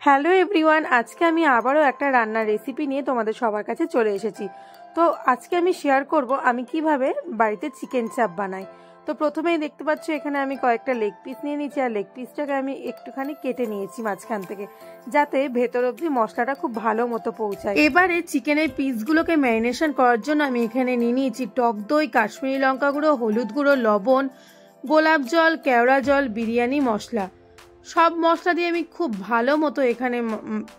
Hello everyone, আজকে আমি আবারও একটা রান্নার রেসিপি নিয়ে তোমাদের সবার কাছে চলে এসেছি। তো আজকে আমি শেয়ার করব আমি কিভাবে বাড়িতে চিকেন চাপ বানাই। তো প্রথমেই দেখতে পাচ্ছ এখানে আমি কয়েকটা লেগ পিস নিয়ে নিয়েছি, আর লেগ পিসটাকে আমি একটুখানি কেটে নিয়েছি মাঝখান থেকে, যাতে ভেতর অবধি মশলাটা খুব ভালো মতো পৌঁছায়। এবারে চিকেনের পিসগুলোকে ম্যারিনেশন করার জন্য আমি এখানে নিয়ে নিয়েছি টক দই, কাশ্মীরি লঙ্কা গুঁড়ো, হলুদ গুঁড়ো, লবণ, গোলাপ জল, কেওড়া জল, বিরিয়ানি মশলা। সব মশলা দিয়ে আমি খুব ভালো মতো এখানে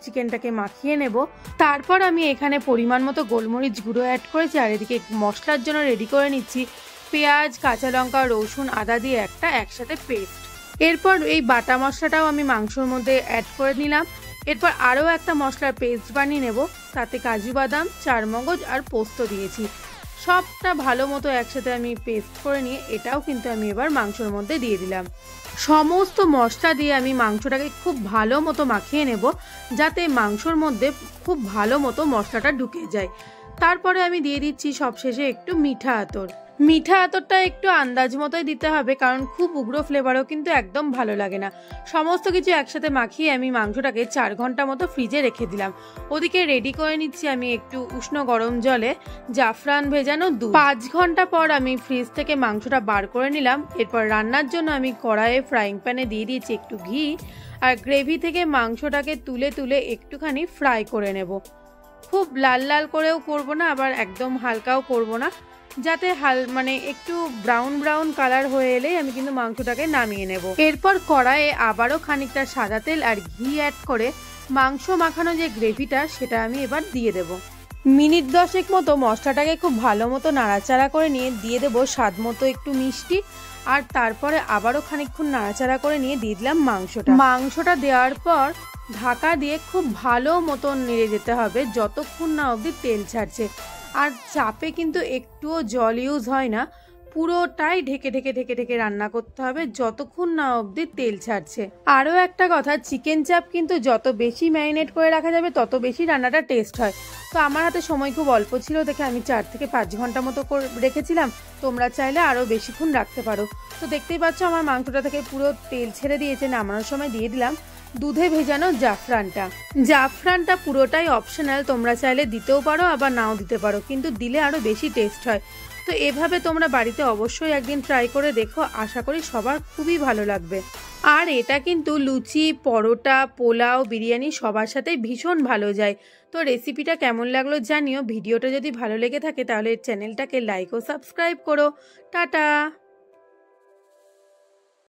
চিকেনটাকে মাখিয়ে নেব। তারপর আমি এখানে পরিমাণ মতো গোলমরিচ গুঁড়ো অ্যাড করেছি, আর এদিকে মশলার জন্য রেডি করে নিচ্ছি পেঁয়াজ, কাঁচা লঙ্কা, রসুন, আদা দিয়ে একটা একসাথে পেস্ট। এরপর এই বাটা মশলাটাও আমি মাংসর মধ্যে অ্যাড করে নিলাম। এরপর আরও একটা মশলার পেস্ট বানিয়ে নেব, তাতে কাজু বাদাম, চারমগজ আর পোস্ত দিয়েছি। সবটা ভালো মতো একসাথে আমি পেস্ট করে নিয়ে এটাও কিন্তু আমি এবার মাংসর মধ্যে দিয়ে দিলাম। সমস্ত মশলা দিয়ে আমি মাংসটাকে খুব ভালো মতো মাখিয়ে নেব, যাতে মাংসর মধ্যে খুব ভালো মতো মশলাটা ঢুকে যায়। তারপরে আমি দিয়ে দিচ্ছি সবশেষে একটু মিঠা আতর। মিঠা আতরটা একটু আন্দাজ মতোই দিতে হবে, কারণ খুব উগ্র ফ্লেভারও কিন্তু একদম ভালো লাগে না। সমস্ত কিছু একসাথে মাখিয়ে আমি মাংসটাকে 4 ঘন্টা মতো ফ্রিজে রেখে দিলাম। ওদিকে রেডি করে নিচ্ছি আমি একটু উষ্ণ গরম জলে জাফরান ভেজানো দুধ। 5 ঘন্টা পর আমি ফ্রিজ থেকে মাংসটা বার করে নিলাম। এরপর রান্নার জন্য আমি কড়াইয়ে ফ্রাইং প্যানে দিয়ে দিয়েছি একটু ঘি, আর গ্রেভি থেকে মাংসটাকে তুলে তুলে একটুখানি ফ্রাই করে নেব। খুব লাল লাল করেও করব না, আবার একদম হালকাও করব না, যাতে একটু ব্রাউন ব্রাউন কালার হয়ে এলেই আমি কিন্তু মাংসটাকে নামিয়ে নেব। এরপর কড়াইয়ে আবারও খানিকটা সাদা তেল আর ঘি অ্যাড করে মাংস মাখানো যে গ্রেভিটা সেটা আমি এবার দিয়ে দেব। মিনিট 10 মতো মশলাটাকে খুব ভালো মতো নাড়াচাড়া করে নিয়ে দিয়ে দেবো স্বাদ মতো একটু মিষ্টি, আর তারপরে আবারও খানিকক্ষণ নাড়াচাড়া করে নিয়ে দিয়ে দিলাম মাংসটা দেওয়ার পর ঢাকা দিয়ে খুব ভালো মতো নেড়ে যেতে হবে যতক্ষণ না অবধি তেল ছাড়ছে। আর চাপে কিন্তু একটুও জল ইউজ হয় না, পুরোটাই ঢেকে ঢেকে ঢেকে ঢেকে রান্না করতে হবে যতক্ষণ না অবধি তেল ছাড়ছে। আরও একটা কথা, চিকেন চাপ কিন্তু যত বেশি ম্যারিনেট করে রাখা যাবে তত বেশি রান্নাটা টেস্ট হয়। তো আমার হাতে সময় খুব অল্প ছিল দেখে আমি 4 থেকে 5 ঘন্টা মতো রেখেছিলাম। তোমরা চাইলে আরও বেশিক্ষণ রাখতে পারো। তো দেখতেই পাচ্ছ আমার মাংসটা থেকে পুরো তেল ছেড়ে দিয়েছে। নামানোর সময় দিয়ে দিলাম দুধে ভেজানো জাফরানটা পুরোটাই অপশনাল, তোমরা চাইলে দিতেও পারো আবার নাও দিতে পারো, কিন্তু দিলে আরও বেশি টেস্ট হয়। তো এভাবে তোমরা বাড়িতে অবশ্যই একদিন ট্রাই করে দেখো, আশা করি সবার খুবই ভালো লাগবে। আর এটা কিন্তু লুচি, পরোটা, পোলাও, বিরিয়ানি সবার সাথেই ভীষণ ভালো যায়। তো রেসিপিটা কেমন লাগলো জানিও। ভিডিওটা যদি ভালো লেগে থাকে তাহলে চ্যানেলটাকে লাইক ও সাবস্ক্রাইব করো। টাটা।